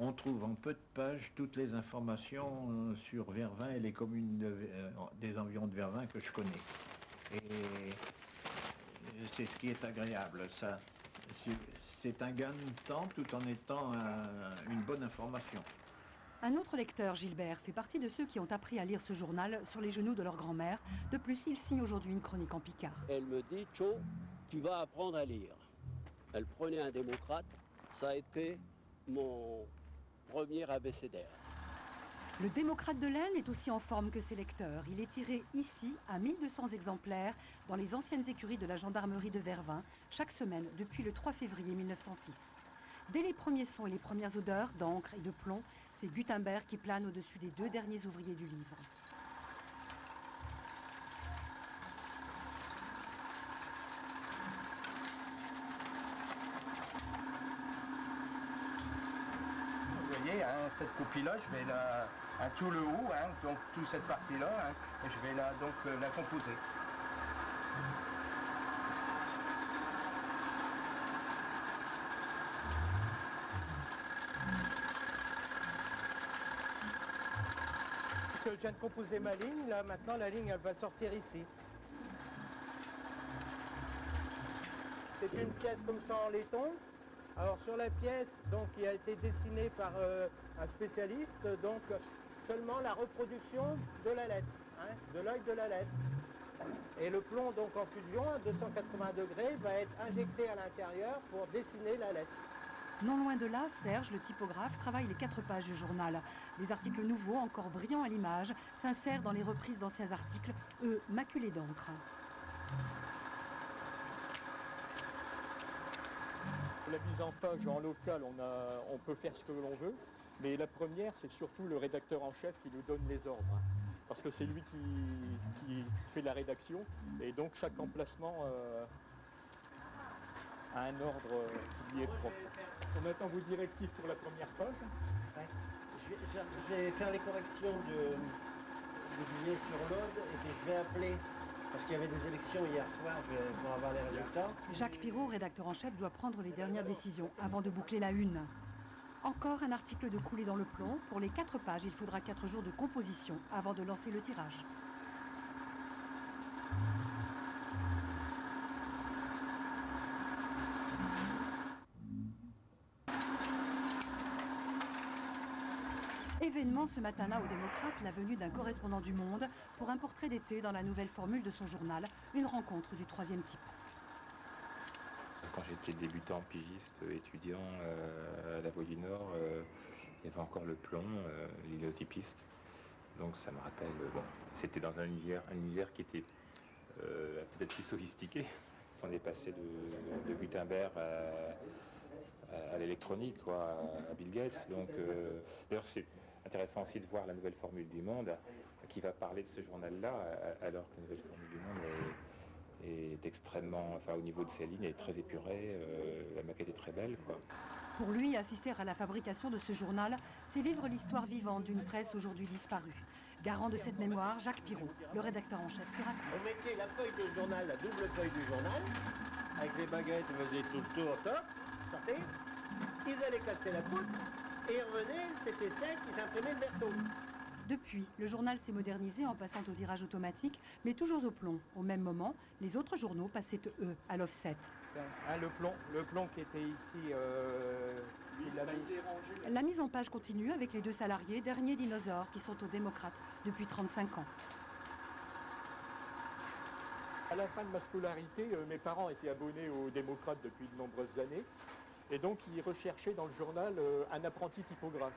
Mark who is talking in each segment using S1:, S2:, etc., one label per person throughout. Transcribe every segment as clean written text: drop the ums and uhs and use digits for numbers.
S1: On trouve en peu de pages toutes les informations sur Vervins et les communes des environs de Vervins que je connais. Et c'est ce qui est agréable, ça. C'est un gain de temps tout en étant une bonne information.
S2: Un autre lecteur, Gilbert, fait partie de ceux qui ont appris à lire ce journal sur les genoux de leur grand-mère. De plus, il signe aujourd'hui une chronique en picard.
S3: Elle me dit, Tcho, tu vas apprendre à lire. Elle prenait un démocrate, ça a été mon premier abécédaire.
S2: Le démocrate de l'Aisne est aussi en forme que ses lecteurs. Il est tiré ici à 1200 exemplaires dans les anciennes écuries de la gendarmerie de Vervins, chaque semaine depuis le 3 février 1906. Dès les premiers sons et les premières odeurs d'encre et de plomb, c'est Gutenberg qui plane au-dessus des deux derniers ouvriers du livre.
S4: Vous voyez, hein, cette copie-là, je vais tout le haut, hein, donc toute cette partie-là, hein, et je vais la composer. Je viens de composer ma ligne, là maintenant la ligne elle va sortir ici. C'est une pièce comme ça en laiton. Alors sur la pièce, donc qui a été dessinée par un spécialiste, donc seulement la reproduction de la lettre, hein, de l'œil de la lettre. Et le plomb donc en fusion à 280 degrés va être injecté à l'intérieur pour dessiner la lettre.
S2: Non loin de là, Serge, le typographe, travaille les 4 pages du journal. Les articles nouveaux, encore brillants à l'image, s'insèrent dans les reprises d'anciens articles, eux, maculés d'encre.
S5: La mise en page en local, on peut faire ce que l'on veut, mais la première, c'est surtout le rédacteur en chef qui nous donne les ordres. Parce que c'est lui qui fait la rédaction, et donc chaque emplacement a un ordre qui lui est propre. On attend vos directives pour la première page.
S6: Ouais. Je vais faire les corrections du billet sur l'Aude et puis je vais appeler, parce qu'il y avait des élections hier soir pour avoir les résultats.
S2: Jacques Pirot, rédacteur en chef, doit prendre les dernières décisions avant de boucler la une. Encore un article de coulé dans le plomb. Pour les 4 pages, il faudra 4 jours de composition avant de lancer le tirage. Événement ce matin-là au Démocrate, la venue d'un correspondant du Monde pour un portrait d'été dans la nouvelle formule de son journal, une rencontre du 3e type.
S7: Quand j'étais débutant pigiste, étudiant à la Voie du Nord, il y avait encore le plomb, l'héliotypiste. Donc ça me rappelle, bon, c'était dans un univers qui était peut-être plus sophistiqué. On est passé de Gutenberg à l'électronique, quoi, à Bill Gates. Donc, d'ailleurs, c'est intéressant aussi de voir la nouvelle formule du Monde qui va parler de ce journal-là, alors que la nouvelle formule du Monde est extrêmement, enfin au niveau de ses lignes, elle est très épurée, la maquette est très belle, quoi.
S2: Pour lui, assister à la fabrication de ce journal, c'est vivre l'histoire vivante d'une presse aujourd'hui disparue. Garant de cette mémoire, Jacques Pirot, le rédacteur en chef, se raconte.
S6: On mettait la feuille de journal, la double feuille du journal, avec les baguettes, on faisait tout le tour, top, sortez, ils allaient casser la poutre, et ils revenaient, c'était sec, ils imprimaient le verso.
S2: Depuis, le journal s'est modernisé en passant au tirage automatique, mais toujours au plomb. Au même moment, les autres journaux passaient, eux, à l'offset.
S4: Hein, le plomb qui était ici,
S2: La mise en page continue avec les 2 salariés, derniers dinosaures, qui sont aux Démocrates depuis 35 ans.
S5: À la fin de ma scolarité, mes parents étaient abonnés aux Démocrates depuis de nombreuses années. Et donc, ils recherchaient dans le journal un apprenti typographe.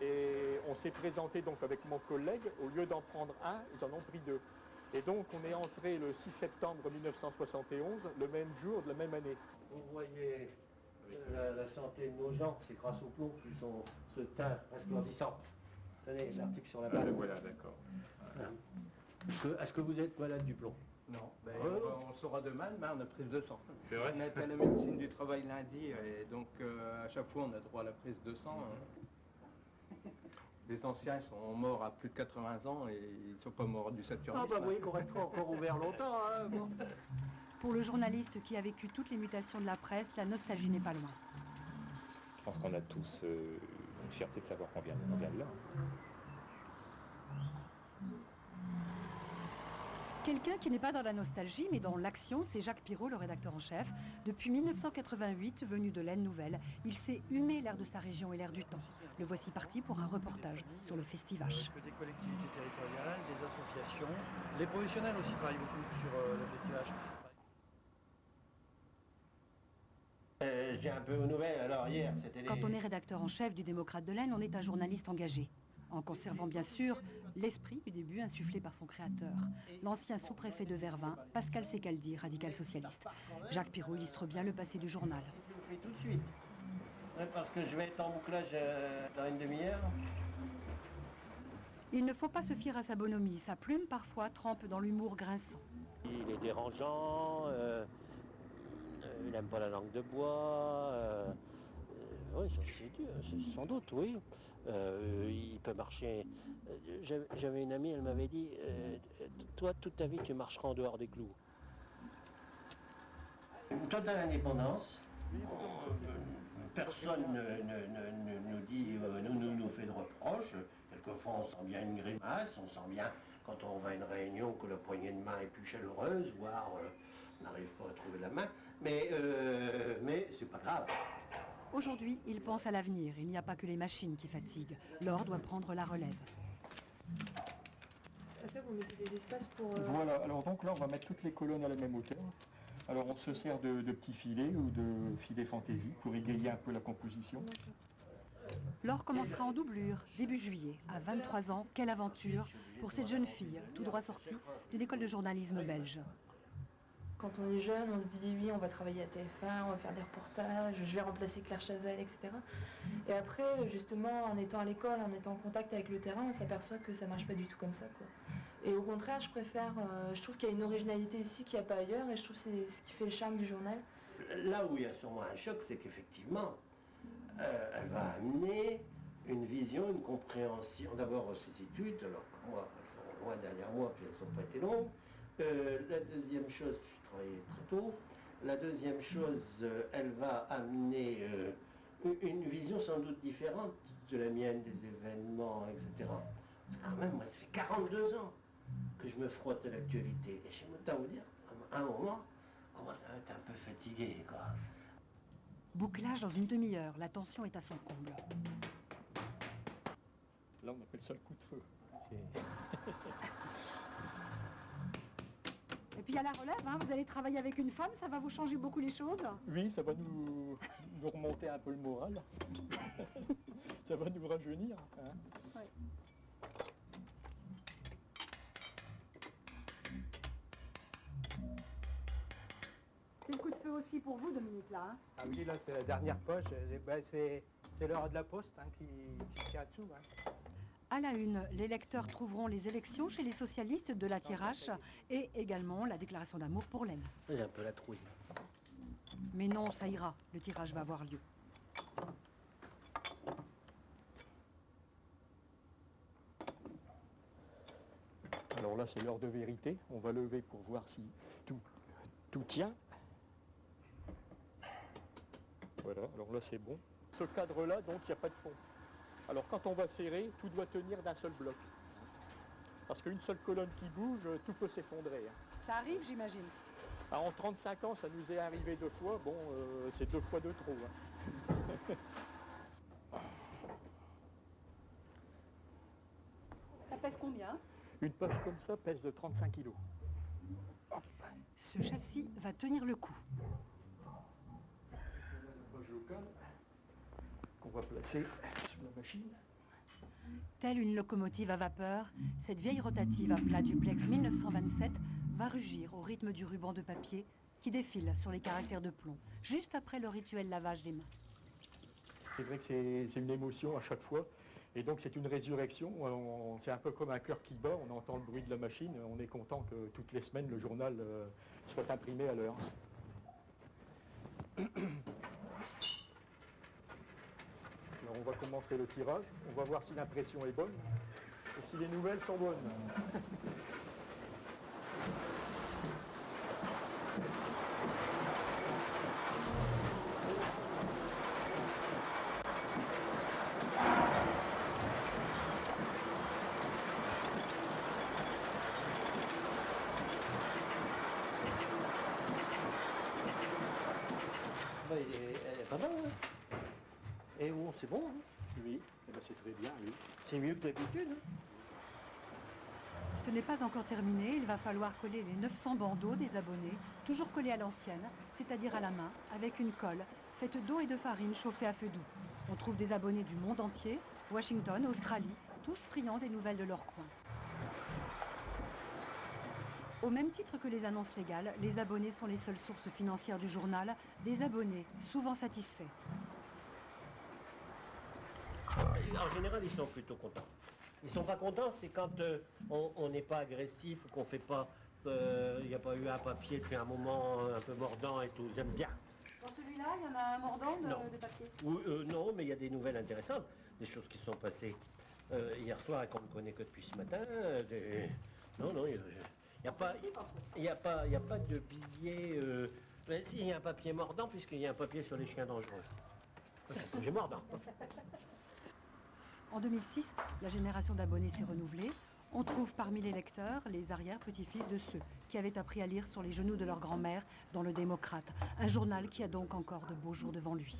S5: Et on s'est présenté donc avec mon collègue, au lieu d'en prendre un, ils en ont pris 2. Et donc, on est entré le 6 septembre 1971, le même jour de la même année.
S6: Vous voyez la santé de nos gens, c'est grâce au plomb qu'ils sont ce teint resplendissant. Tenez l'article sur la page.
S7: Voilà, d'accord.
S6: Voilà. Est-ce que vous êtes malade du plomb?
S4: Non, on saura demain, mais on a prise de sang.
S7: C'est vrai.
S4: On est à la médecine du travail lundi, et donc à chaque fois on a droit à la prise de sang. Les anciens sont morts à plus de 80 ans et ils ne sont pas morts du saturnisme.
S6: Ah bah oui, qu'on restera encore ouvert longtemps. Hein, bon.
S2: Pour le journaliste qui a vécu toutes les mutations de la presse, la nostalgie n'est pas loin.
S7: Je pense qu'on a tous une fierté de savoir qu'on vient de là.
S2: Quelqu'un qui n'est pas dans la nostalgie, mais dans l'action, c'est Jacques Pirot, le rédacteur en chef. Depuis 1988, venu de l'Aisne Nouvelle, il s'est humé l'air de sa région et l'air du temps. Le voici parti pour un reportage sur le Festivache.
S8: Des collectivités territoriales, des associations, les professionnels aussi travaillent beaucoup sur le Festivache.
S6: J'ai un peu aux nouvelles, alors hier c'était les...
S2: Quand on est rédacteur en chef du Démocrate de l'Aisne, on est un journaliste engagé, en conservant bien sûr l'esprit du début insufflé par son créateur, l'ancien sous-préfet de Vervins, Pascal Secaldi, radical socialiste. Jacques Pirot illustre bien le passé du journal.
S6: Je vous fais tout de suite, parce que je vais être en bouclage dans une demi-heure.
S2: Il ne faut pas se fier à sa bonhomie, sa plume parfois trempe dans l'humour grinçant.
S3: Il est dérangeant, il n'aime pas la langue de bois, oui, c'est dur, sans doute, oui. Il peut marcher. J'avais une amie, elle m'avait dit, toi, toute ta vie, tu marcheras en dehors des clous.
S6: Une totale indépendance. Personne ne nous dit, nous fait de reproches. Quelquefois, on sent bien une grimace, on sent bien, quand on va à une réunion, que la poignée de main est plus chaleureuse, voire on n'arrive pas à trouver la main. Mais c'est pas grave.
S2: Aujourd'hui, il pense à l'avenir. Il n'y a pas que les machines qui fatiguent. L'or doit prendre la relève.
S9: Est-ce que vous mettez des espaces pour...
S5: Voilà, alors donc là on va mettre toutes les colonnes à la même hauteur. Alors on se sert de petits filets ou de filets fantaisie pour égayer un peu la composition.
S2: L'or commencera en doublure, début juillet. À 23 ans, quelle aventure pour cette jeune fille, tout droit sortie d'une école de journalisme belge.
S9: Quand on est jeune, on se dit oui, on va travailler à TF1, on va faire des reportages, je vais remplacer Claire Chazal, etc. Et après, justement, en étant à l'école, en étant en contact avec le terrain, on s'aperçoit que ça marche pas du tout comme ça, quoi. Et au contraire, je préfère, je trouve qu'il y a une originalité ici qu'il n'y a pas ailleurs, et je trouve que c'est ce qui fait le charme du journal.
S6: Là où il y a sûrement un choc, c'est qu'effectivement, elle va amener une vision, une compréhension. D'abord, ces études, alors pour moi, elles sont loin derrière moi, puis elles n'ont pas été longues. La deuxième chose, j'ai travaillé très tôt, la deuxième chose, elle va amener une vision sans doute différente de la mienne, des événements, etc. Quand même, moi, ça fait 42 ans que je me frotte à l'actualité. Et je me dois vous dire, à un moment, on commence à être un peu fatigué, quoi.
S2: Bouclage dans une demi-heure. La tension est à son comble.
S5: Là, on appelle ça le coup de feu.
S2: Et puis il y a la relève, hein. Vous allez travailler avec une femme, ça va vous changer beaucoup les choses?
S5: Oui, ça va nous remonter un peu le moral. Ça va nous rajeunir. Hein.
S2: Ouais. C'est le coup de feu aussi pour vous, Dominique, là. Hein.
S4: Ah oui, là, c'est la dernière poche. C'est l'heure de la poste qui tient dessous. Hein.
S2: À la une, les lecteurs trouveront les élections chez les socialistes de la Thiérache et également la déclaration d'amour pour l'Aisne.
S3: Il a un peu la trouille.
S2: Mais non, ça ira, le tirage va avoir lieu.
S5: Alors là, c'est l'heure de vérité. On va lever pour voir si tout tient. Voilà, alors là, c'est bon. Ce cadre-là, donc, il n'y a pas de fond. Alors quand on va serrer, tout doit tenir d'un seul bloc. Parce qu'une seule colonne qui bouge, tout peut s'effondrer.
S2: Ça arrive, j'imagine.
S5: En 35 ans, ça nous est arrivé 2 fois. Bon, c'est 2 fois de trop. Hein.
S2: Ça pèse combien?
S5: Une poche comme ça pèse de 35 kilos.
S2: Ce châssis va tenir le coup.
S5: Qu'on va placer sur la machine.
S2: Telle une locomotive à vapeur, cette vieille rotative à plat duplex 1927 va rugir au rythme du ruban de papier qui défile sur les caractères de plomb, juste après le rituel lavage des mains.
S5: C'est vrai que c'est une émotion à chaque fois. Et donc c'est une résurrection. C'est un peu comme un cœur qui bat. On entend le bruit de la machine. On est content que toutes les semaines, le journal soit imprimé à l'heure. Alors on va commencer le tirage, on va voir si l'impression est bonne et si les nouvelles sont bonnes.
S3: elle est pas mal, hein. Et bon, c'est bon, hein.
S5: Oui, eh ben, c'est très bien, oui.
S3: C'est mieux que d'habitude, hein.
S2: Ce n'est pas encore terminé, il va falloir coller les 900 bandeaux des abonnés, toujours collés à l'ancienne, c'est-à-dire à la main, avec une colle, faite d'eau et de farine chauffée à feu doux. On trouve des abonnés du monde entier, Washington, Australie, tous friands des nouvelles de leur coin. Au même titre que les annonces légales, les abonnés sont les seules sources financières du journal, des abonnés souvent satisfaits.
S3: En général, ils sont plutôt contents. Ils sont pas contents, c'est quand on n'est pas agressif ou qu'on fait pas... Il n'y a pas eu un papier depuis un moment un peu mordant et tout. Ils aiment bien.
S2: Dans celui-là, il y en a un mordant de papier.
S3: Non, mais il y a des nouvelles intéressantes. Des choses qui sont passées hier soir et qu'on ne connaît que depuis ce matin. Non, il n'y a pas de billet... Mais si, il y a un papier mordant puisqu'il y a un papier sur les chiens dangereux. C'est un papier mordant.
S2: En 2006, la génération d'abonnés s'est renouvelée. On trouve parmi les lecteurs les arrière-petits-fils de ceux qui avaient appris à lire sur les genoux de leur grand-mère dans Le Démocrate, un journal qui a donc encore de beaux jours devant lui.